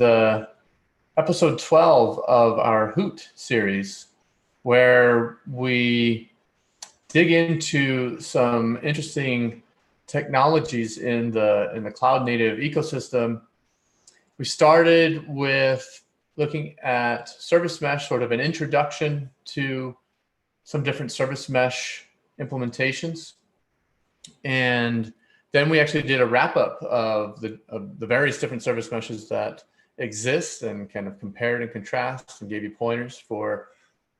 the episode 12 of our Hoot series, where we dig into some interesting technologies in the cloud native ecosystem. We started with looking at service mesh, sort of an introduction to some different service mesh implementations. And then we actually did a wrap up of the various different service meshes that exist and kind of compared and contrast and gave you pointers for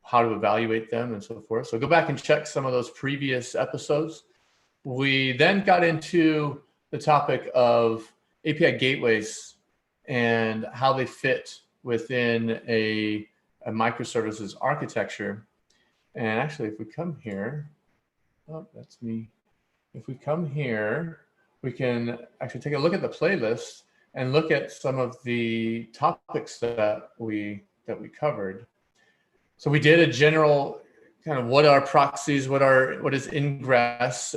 how to evaluate them and so forth. So go back and check some of those previous episodes. We then got into the topic of API gateways and how they fit within a microservices architecture. And actually, if we come here, oh, that's me. If we come here, we can actually take a look at the playlist and look at some of the topics that we covered. So we did a general kind of what are proxies, what is Ingress,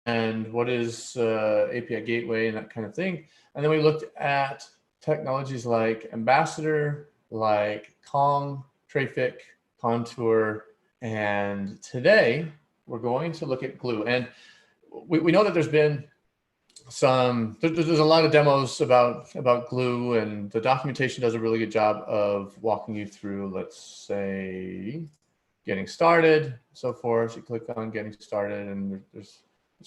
and what is API gateway and that kind of thing. And then we looked at technologies like Ambassador, like Kong, Trafic, Contour, and today we're going to look at Gloo. And we know that there's been there's a lot of demos about Gloo, and the documentation does a really good job of walking you through, let's say, getting started, so forth. You click on getting started, and it's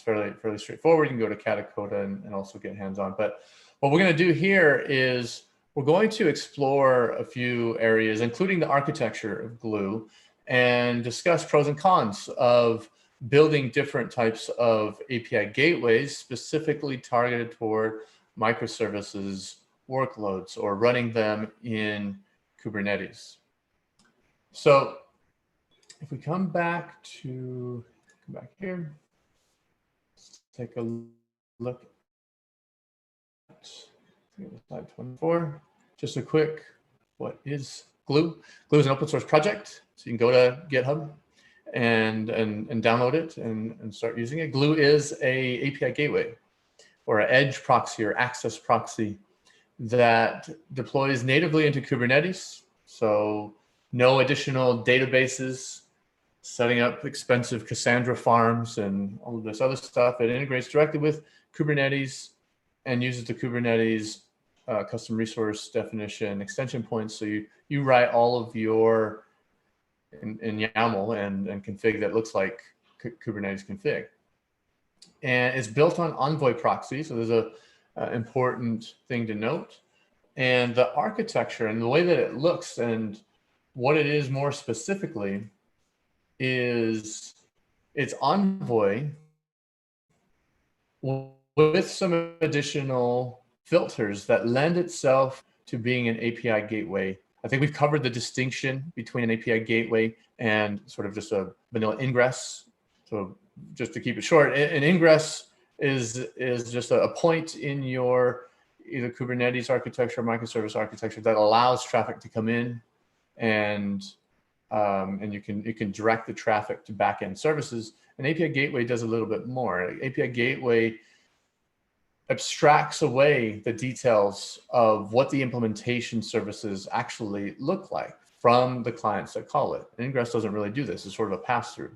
fairly straightforward. You can go to Katacoda and also get hands-on. But what we're going to do here is we're going to explore a few areas, including the architecture of Gloo, and discuss pros and cons of building different types of API gateways specifically targeted toward microservices workloads or running them in Kubernetes. So if we come back here, let's take a look at slide 24. Just a quick, what is Gloo? Gloo is an open source project, so you can go to GitHub and download it and start using it. Gloo is a API gateway or an edge proxy or access proxy that deploys natively into Kubernetes. So no additional databases, setting up expensive Cassandra farms and all of this other stuff. It integrates directly with Kubernetes and uses the Kubernetes custom resource definition extension points. So you write all of your in YAML and config that looks like Kubernetes config. And it's built on Envoy Proxy, so there's a important thing to note. And the architecture and the way that it looks and what it is more specifically is it's Envoy with some additional filters that lend itself to being an API gateway. I think we've covered the distinction between an API gateway and sort of just a vanilla ingress. So just to keep it short, an ingress is just a point in your either Kubernetes architecture or microservice architecture that allows traffic to come in, and you can direct the traffic to backend services. An API gateway does a little bit more. API gateway abstracts away the details of what the implementation services actually look like from the clients that call it. Ingress doesn't really do this. It's sort of a pass-through.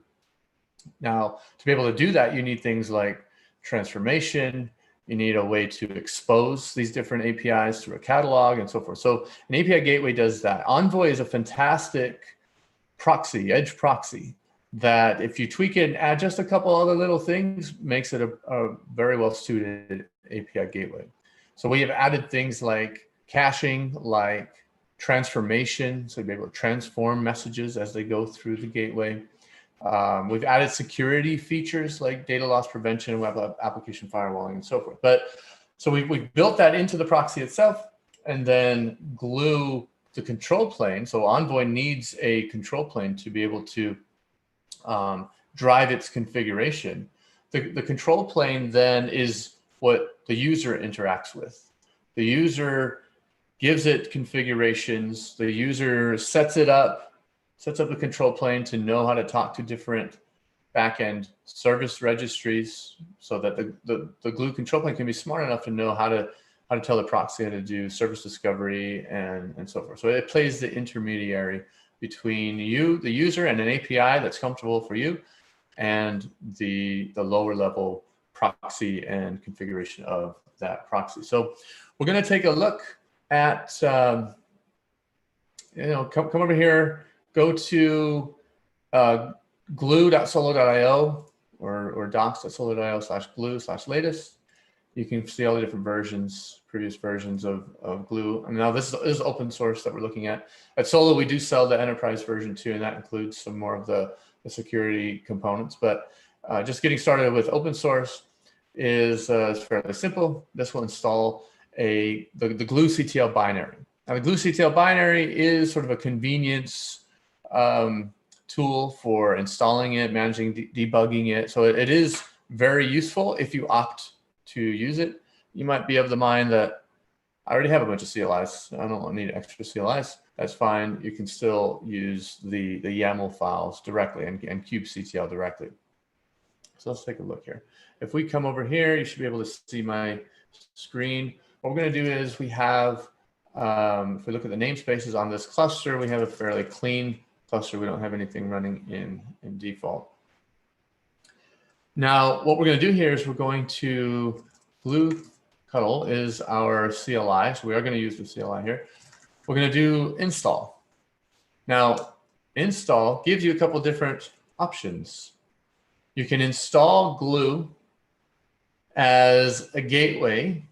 Now, to be able to do that, you need things like transformation. You need a way to expose these different APIs through a catalog and so forth. So an API gateway does that. Envoy is a fantastic proxy, edge proxy, that if you tweak it and add just a couple other little things, makes it a very well-suited API gateway. So we have added things like caching, like transformation, so you'll be able to transform messages as they go through the gateway. We've added security features like data loss prevention, web application firewalling, and so forth. So we built that into the proxy itself, and then Gloo the control plane. So Envoy needs a control plane to be able to drive its configuration. The control plane then is what the user interacts with. The user gives it configurations. The user sets up the control plane to know how to talk to different backend service registries, so that the Gloo control plane can be smart enough to know how how to tell the proxy how to do service discovery and so forth. So it plays the intermediary between you, the user, and an API that's comfortable for you, and the lower level proxy and configuration of that proxy. So we're going to take a look at, come over here, go to gloo.solo.io or docs.solo.io/gloo/latest. You can see all the different versions, previous versions of Gloo. And now this is open source that we're looking at. At Solo, we do sell the enterprise version too, and that includes some more of the security components. But just getting started with open source is fairly simple. This will install the Gloo CTL binary. Now, the Gloo CTL binary is sort of a convenience tool for installing it, managing, debugging it. So it is very useful if you opt to use it. You might be of the mind that I already have a bunch of CLIs. I don't need extra CLIs. That's fine. You can still use the YAML files directly and kubectl directly. So let's take a look here. If we come over here, you should be able to see my screen. What we're going to do is we have, if we look at the namespaces on this cluster, we have a fairly clean cluster. We don't have anything running in default. Now, what we're going to do here is we're going to Gloo Cuddle is our CLI. So we are going to use the CLI here. We're going to do install. Now, install gives you a couple different options. You can install Gloo as a gateway,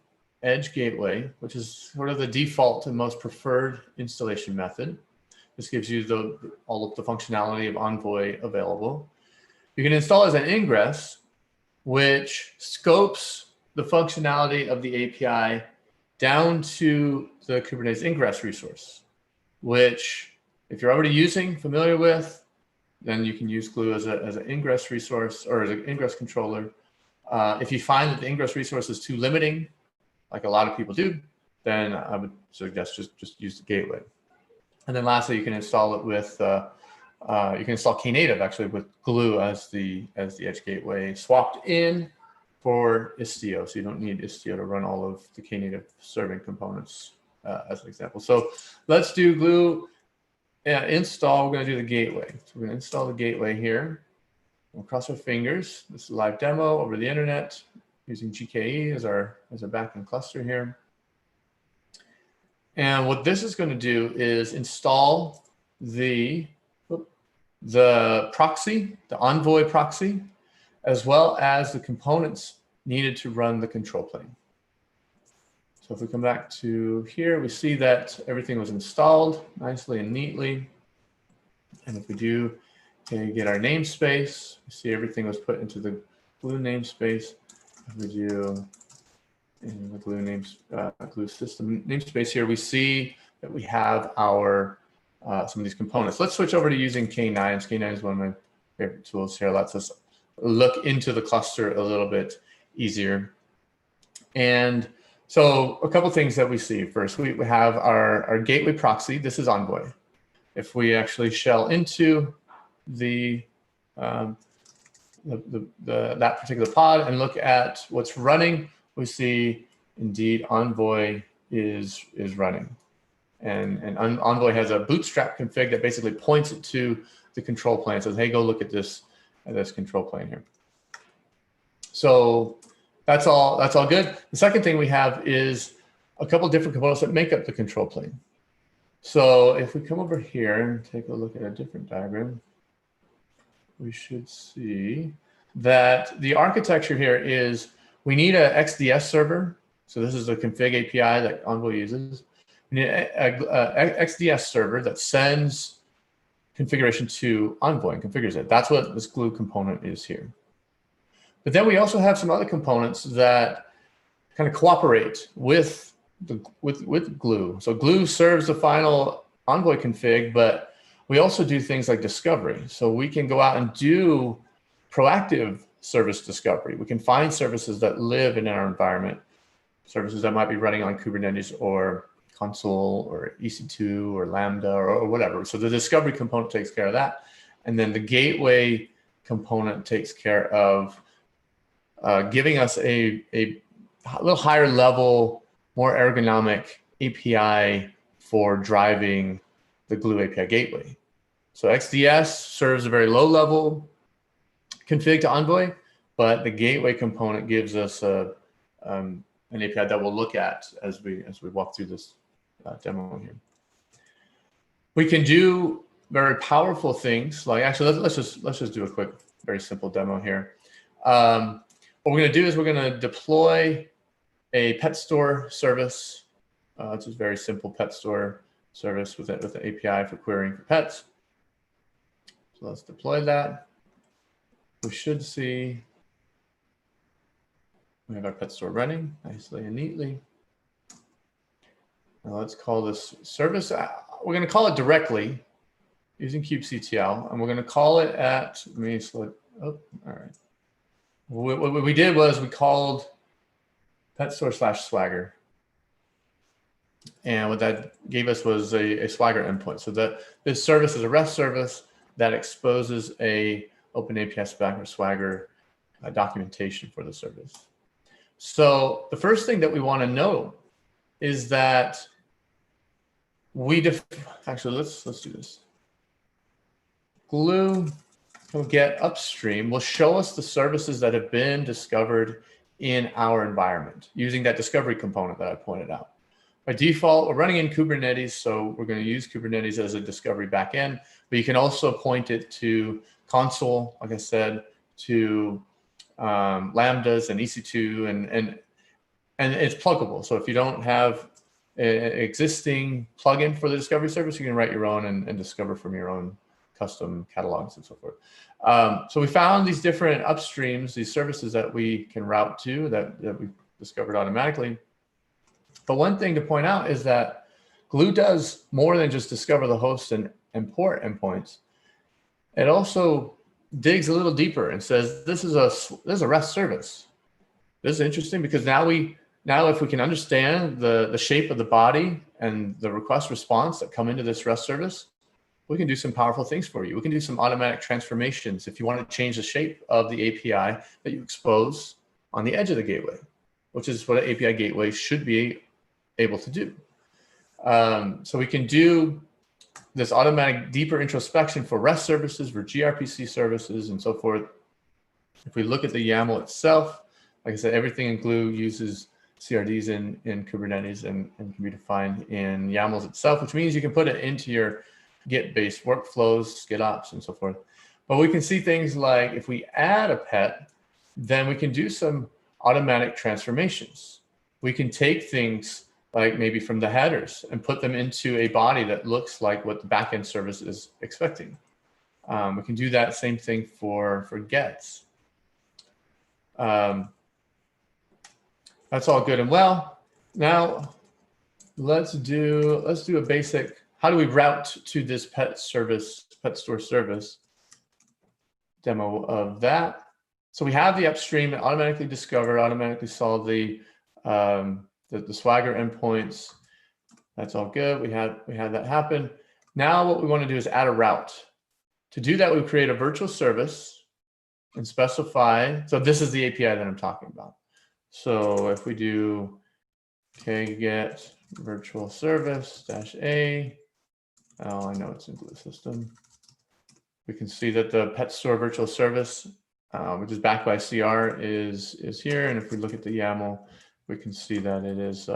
edge gateway, which is sort of the default and most preferred installation method. This gives you all of the functionality of Envoy available. You can install as an Ingress, which scopes the functionality of the API down to the Kubernetes Ingress resource, which if you're already familiar with, then you can use Gloo as an Ingress resource or as an Ingress controller. If you find that the Ingress resource is too limiting, like a lot of people do, then I would suggest just use the gateway. And then lastly, you can install it with you can install Knative actually with Gloo as the edge gateway swapped in for Istio. So you don't need Istio to run all of the Knative serving components as an example. So let's do Gloo install. We're going to do the gateway. So we're going to install the gateway here. We'll cross our fingers. This is a live demo over the internet using GKE as our backend cluster here. And what this is going to do is install the proxy, the Envoy proxy, as well as the components needed to run the control plane. So if we come back to here, we see that everything was installed nicely and neatly. And if we do get our namespace, we see everything was put into the Gloo namespace. If we do in the Gloo system namespace here, we see that we have our some of these components. Let's switch over to using K9s. K9 is one of my favorite tools here. Lets us look into the cluster a little bit easier. And so a couple things that we see. First, we have our gateway proxy. This is Envoy. If we actually shell into that particular pod and look at what's running, we see indeed Envoy is running. And Envoy has a bootstrap config that basically points it to the control plane. It says, hey, go look at this control plane here. So that's all good. The second thing we have is a couple different components that make up the control plane. So if we come over here and take a look at a different diagram, we should see that the architecture here is we need a XDS server. So this is a config API that Envoy uses. We need a XDS server that sends configuration to Envoy and configures it. That's what this Gloo component is here. But then we also have some other components that kind of cooperate with Gloo. So Gloo serves the final Envoy config, but we also do things like discovery. So we can go out and do proactive service discovery. We can find services that live in our environment, services that might be running on Kubernetes or Consul or EC2 or Lambda or whatever. So the discovery component takes care of that. And then the gateway component takes care of giving us a little higher level, more ergonomic API for driving the Gloo API gateway. So XDS serves a very low level config to Envoy, but the gateway component gives us an API that we'll look at as we walk through this demo here. We can do very powerful things like, actually, let's just do a quick, very simple demo here. What we're going to do is we're going to deploy a pet store service. It's a very simple pet store service with an API for querying for pets. So let's deploy that. We should see we have our pet store running nicely and neatly. Now let's call this service. We're going to call it directly using kubectl, and we're going to call it at, let me select, oh, all right. What we did was we called pet store /swagger. And what that gave us was a Swagger endpoint. So that this service is a REST service that exposes a OpenAPI Swagger documentation for the service. So the first thing that we want to know is that actually, let's do this. Gloo get upstream will show us the services that have been discovered in our environment using that discovery component that I pointed out. By default, we're running in Kubernetes, so we're going to use Kubernetes as a discovery backend, but you can also point it to console, like I said, to Lambdas and EC2, and it's pluggable. So if you don't have an existing plugin for the discovery service, you can write your own and discover from your own custom catalogs and so forth. So we found these different upstreams, these services that we can route to that we discovered automatically. But one thing to point out is that Gloo does more than just discover the host and port endpoints. It also digs a little deeper and says, this is a REST service. This is interesting because now if we can understand the shape of the body and the request response that come into this REST service, we can do some powerful things for you. We can do some automatic transformations if you want to change the shape of the API that you expose on the edge of the gateway, which is what an API gateway should be able to do. So we can do this automatic deeper introspection for REST services, for gRPC services, and so forth. If we look at the YAML itself, like I said, everything in Gloo uses CRDs in Kubernetes and can be defined in YAMLs itself, which means you can put it into your Git-based workflows, GitOps, and so forth. But we can see things like if we add a pet, then we can do some automatic transformations. We can take things like maybe from the headers and put them into a body that looks like what the backend service is expecting. We can do that same thing for gets. That's all good and well. Now let's do a basic, how do we route to this pet store service demo of that. So we have the upstream that automatically discover, automatically solve the Swagger endpoints. That's all good. We had that happen. Now what we want to do is add a route. To do that, we create a virtual service and specify. So this is the API that I'm talking about. So if we do get virtual service -a, oh, I know it's in Gloo system. We can see that the pet store virtual service, which is backed by CR, is here. And if we look at the YAML, we can see that it is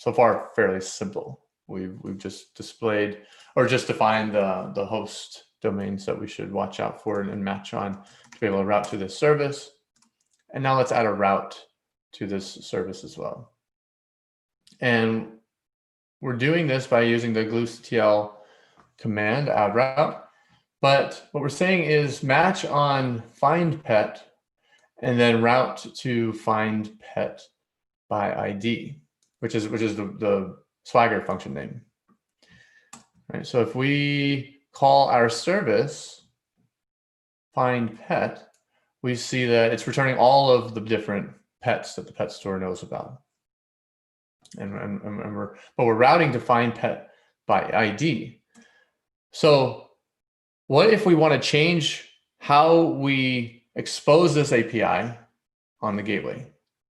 so far fairly simple. We've just displayed or just defined the host domains that we should watch out for and match on to be able to route to this service. And now let's add a route to this service as well. And we're doing this by using the gloo-ctl command add route. But what we're saying is match on find pet and then route to find pet by ID, which is the Swagger function name. Right, so if we call our service find pet, we see that it's returning all of the different pets that the pet store knows about. But we're routing to find pet by ID. So what if we want to change how we expose this API on the gateway?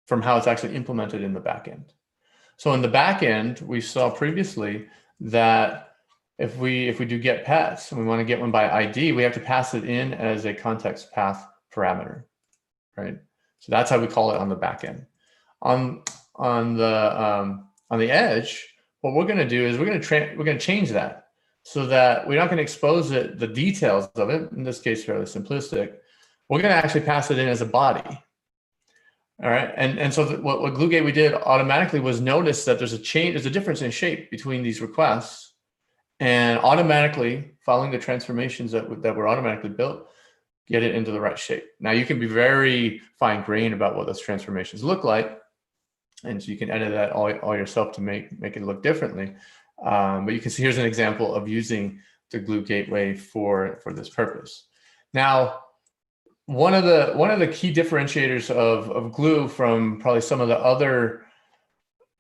from how it's actually implemented in the backend. So in the backend, we saw previously that if we do get pets and we want to get one by ID, we have to pass it in as a context path parameter, right? So that's how we call it on the backend. On the edge, what we're going to do is we're going to change that so that we're not going to expose it, the details of it. In this case, fairly simplistic. We're going to actually pass it in as a body. All right, and so what Gloo Gateway did automatically was notice that there's a difference in shape between these requests, and automatically following the transformations that were automatically built, get it into the right shape. Now you can be very fine-grained about what those transformations look like, and so you can edit that all yourself to make it look differently. But you can see here's an example of using the Gloo Gateway for this purpose. Now, one of the key differentiators of Gloo from probably some of the other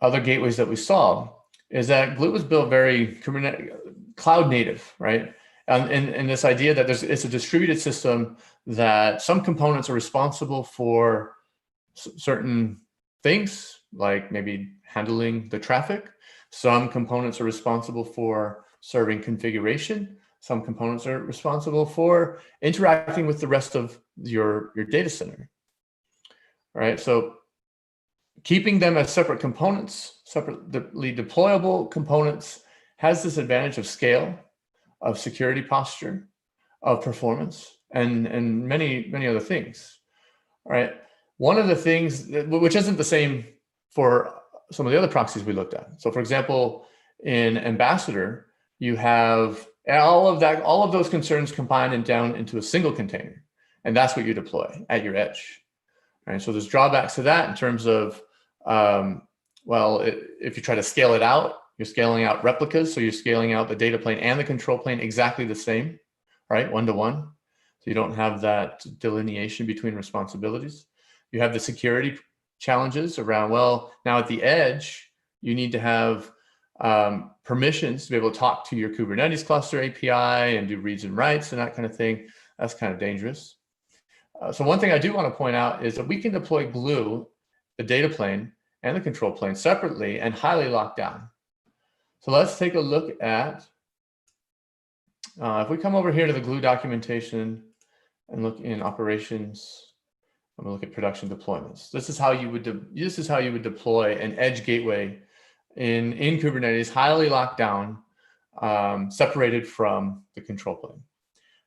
gateways that we saw is that Gloo was built very cloud native, right? And this idea that it's a distributed system, that some components are responsible for certain things, like maybe handling the traffic. Some components are responsible for serving configuration. Some components are responsible for interacting with the rest of your data center. All right, so keeping them as separate components, separately deployable components, has this advantage of scale, of security posture, of performance, and many other things. All right, one of the things which isn't the same for some of the other proxies we looked at. So, for example, in Ambassador, you have all of those concerns combined and down into a single container, and that's what you deploy at your edge. Right? So there's drawbacks to that in terms of, if you try to scale it out, you're scaling out replicas, so you're scaling out the data plane and the control plane exactly the same, right, 1-to-1. So you don't have that delineation between responsibilities. You have the security challenges around, well, now at the edge, you need to have permissions to be able to talk to your Kubernetes cluster API and do reads and writes and that kind of thing. That's kind of dangerous. So one thing I do want to point out is that we can deploy Gloo, the data plane and the control plane separately and highly locked down. So let's take a look at, if we come over here to the Gloo documentation and look in operations, I'm going to look at production deployments. This is how you would deploy an edge gateway in Kubernetes, highly locked down, separated from the control plane.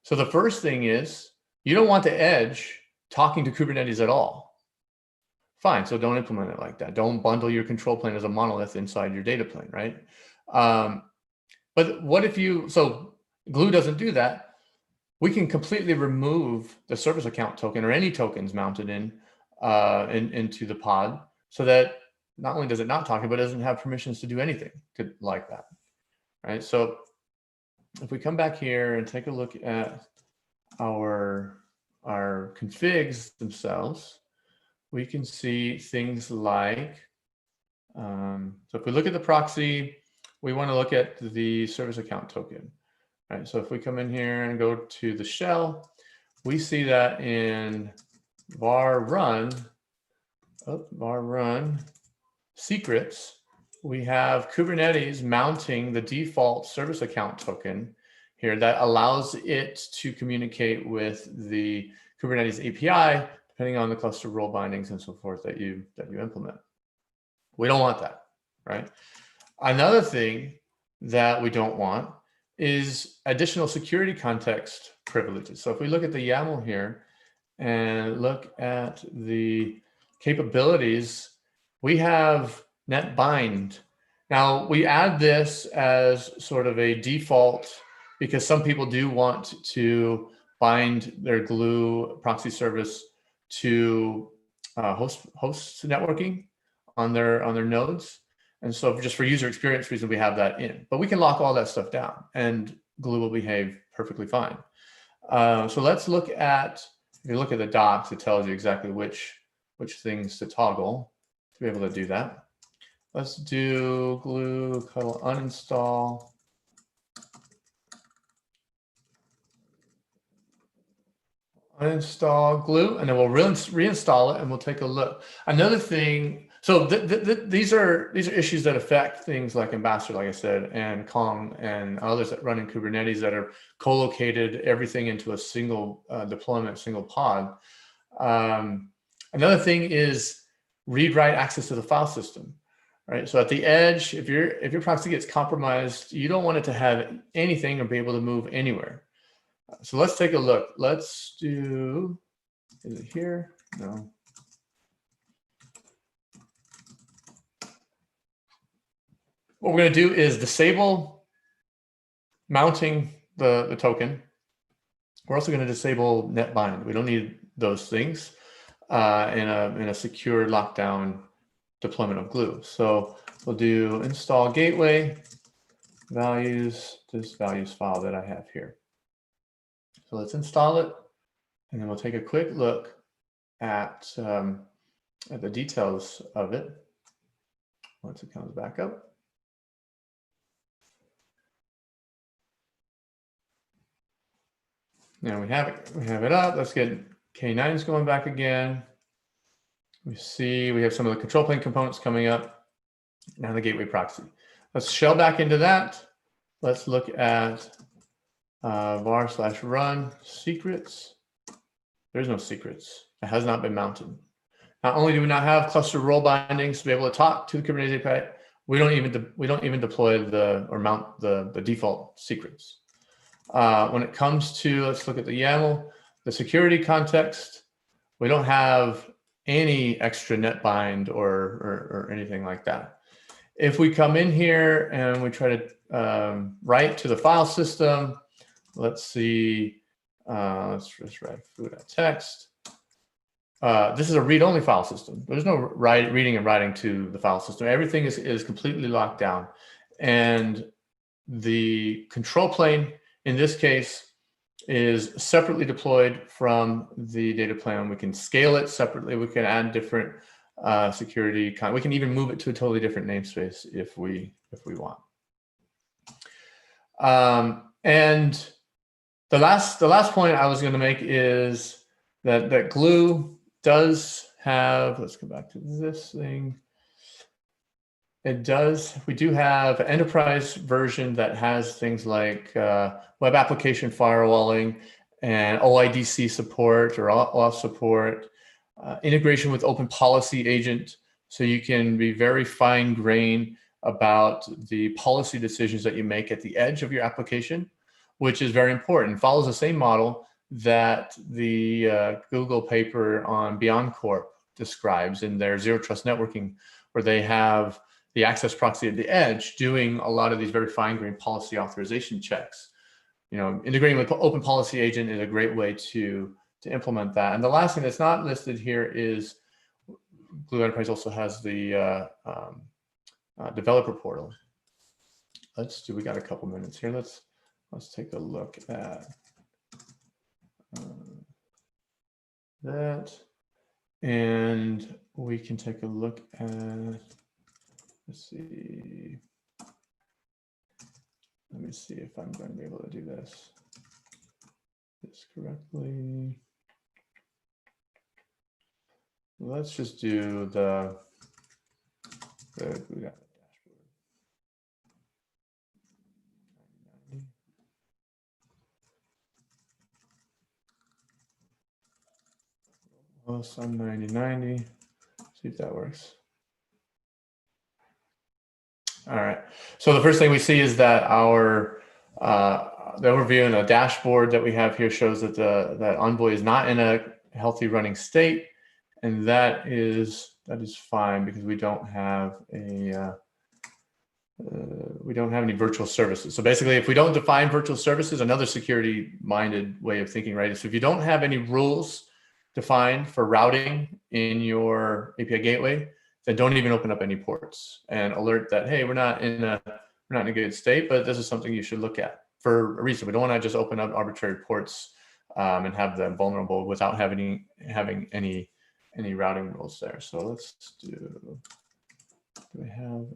So the first thing is, you don't want the edge talking to Kubernetes at all. Fine, so don't implement it like that. Don't bundle your control plane as a monolith inside your data plane, right? But what if so Gloo doesn't do that. We can completely remove the service account token or any tokens mounted into the pod, so that not only does it not talk, but it doesn't have permissions to do anything like that, right? So if we come back here and take a look at our configs themselves, we can see things like, so if we look at the proxy, we want to look at the service account token, right? So if we come in here and go to the shell, we see that in var run secrets, we have Kubernetes mounting the default service account token here that allows it to communicate with the Kubernetes API, depending on the cluster role bindings and so forth that you implement. We don't want that, right? Another thing that we don't want is additional security context privileges. So if we look at the YAML here and look at the capabilities, we have net bind. Now we add this as sort of a default because some people do want to bind their Gloo proxy service to host networking on their nodes. And so just for user experience reasons, we have that in. But we can lock all that stuff down and Gloo will behave perfectly fine. So let's look at, if you look at the docs, it tells you exactly which things to toggle to be able to do that. Let's do Gloo cuddle uninstall. uninstall Gloo, and then we'll reinstall it, and we'll take a look. Another thing, so these are issues that affect things like Ambassador, like I said, and Kong and others that run in Kubernetes that are co-located everything into a single deployment, single pod. Another thing is read-write access to the file system. Right. So at the edge, if your proxy gets compromised, you don't want it to have anything or be able to move anywhere. So let's take a look. Let's do, is it here? No. What we're going to do is disable mounting the token. We're also going to disable netbind. We don't need those things in a secure lockdown deployment of Gloo. So we'll do install gateway values, this values file that I have here. So let's install it, and then we'll take a quick look at the details of it once it comes back up. Now we have it up. Let's get K9s going back again. We see we have some of the control plane components coming up. Now the gateway proxy. Let's shell back into that. Let's look at var/run secrets. There's no secrets. It has not been mounted. Not only do we not have cluster role bindings to be able to talk to the Kubernetes API, we don't even deploy or mount the default secrets. When it comes to, let's look at the YAML, the security context, we don't have any extra netbind or anything like that. If we come in here and we try to write to the file system, let's see, let's just write foo.text. This is a read-only file system. There's no reading and writing to the file system. Everything is completely locked down. And the control plane, in this case, is separately deployed from the data plane. We can scale it separately. We can add different security. We can even move it to a totally different namespace if we want. And the last point I was going to make is that Gloo does have, let's go back to this thing. We do have an enterprise version that has things like web application firewalling and OIDC support or OAuth support, integration with open policy agent, so you can be very fine-grained about the policy decisions that you make at the edge of your application, which is very important. It follows the same model that the Google paper on BeyondCorp describes in their zero trust networking, where they have the access proxy at the edge doing a lot of these very fine-grained policy authorization checks. Integrating with open policy agent is a great way to implement that. And the last thing that's not listed here is Gloo Enterprise also has the developer portal. We got a couple minutes here. Let's take a look at that, and we can take a look at, let's see. Let me see if I'm going to be able to do this correctly. Let's just do the Gloo dashboard. Well, some 9090. See if that works. All right. So the first thing we see is that our the overview and the dashboard that we have here shows that that Envoy is not in a healthy running state, and that is fine because we don't have any virtual services. So basically, if we don't define virtual services, another security-minded way of thinking, right, is if you don't have any rules defined for routing in your API gateway, then don't even open up any ports and alert that, hey, we're not in a good state, but this is something you should look at for a reason. We don't want to just open up arbitrary ports and have them vulnerable without having any routing rules there. So let's do we have?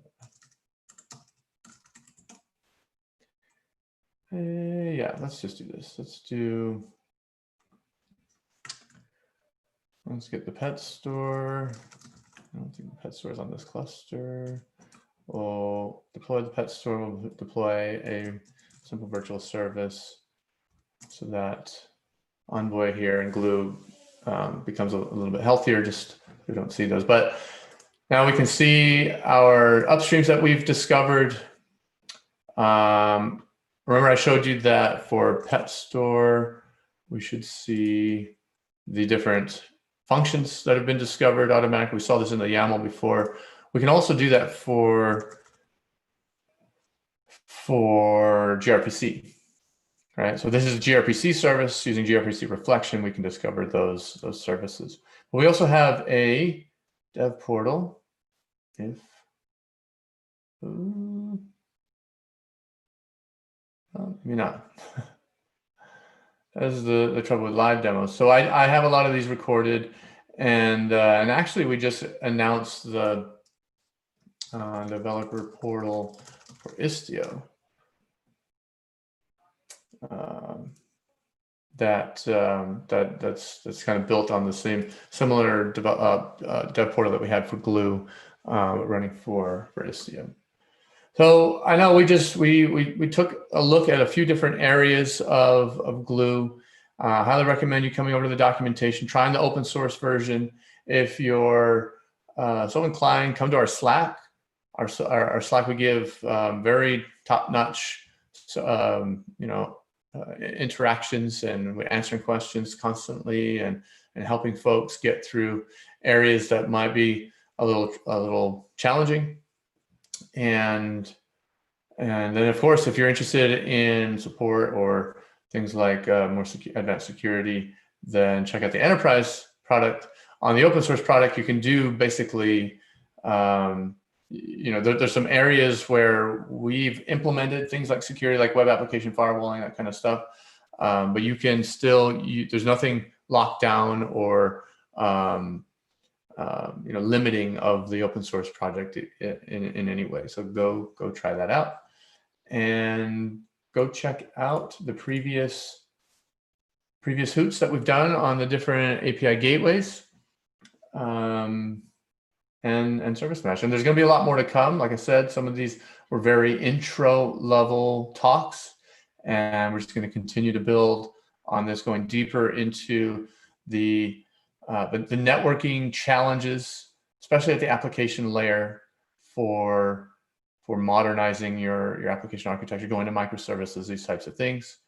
Yeah, let's just do this. Let's do Let's get the pet store. I don't think the pet store is on this cluster. We'll deploy the pet store. We'll deploy a simple virtual service so that Envoy here and Gloo becomes a little bit healthier. Just we don't see those, but now we can see our upstreams that we've discovered. Remember I showed you that for pet store, we should see the different functions that have been discovered automatically. We saw this in the YAML before. We can also do that for gRPC, right? So this is a gRPC service. Using gRPC reflection, we can discover those services. But we also have a dev portal. If maybe not. That is the trouble with live demos. So I have a lot of these recorded, and actually we just announced the developer portal for Istio. That's kind of built on the similar dev portal that we had for Gloo, running for Istio. So I know we took a look at a few different areas of Gloo. Highly recommend you coming over to the documentation, trying the open source version. If you're so inclined, come to our Slack. Our Slack, we give very top-notch, interactions, and we're answering questions constantly and helping folks get through areas that might be a little challenging. And then of course, if you're interested in support or things like more advanced security, then check out the enterprise product. On the open source product, you can do basically, there's some areas where we've implemented things like security, like web application firewalling, that kind of stuff. But you can still, there's nothing locked down or limiting of the open source project in any way. So go try that out, and go check out the previous hoots that we've done on the different API gateways. And service mesh. And there's going to be a lot more to come. Like I said, some of these were very intro level talks, and we're just going to continue to build on this, going deeper into the networking challenges, especially at the application layer for modernizing your application architecture, going to microservices, these types of things.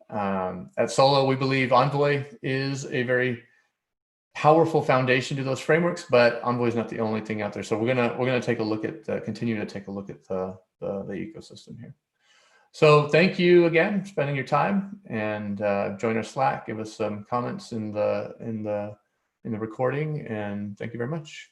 At Solo, we believe Envoy is a very powerful foundation to those frameworks, but Envoy is not the only thing out there. So we're gonna take a look at continue to take a look at the ecosystem here. So thank you again for spending your time, and join our Slack. Give us some comments in the recording, and thank you very much.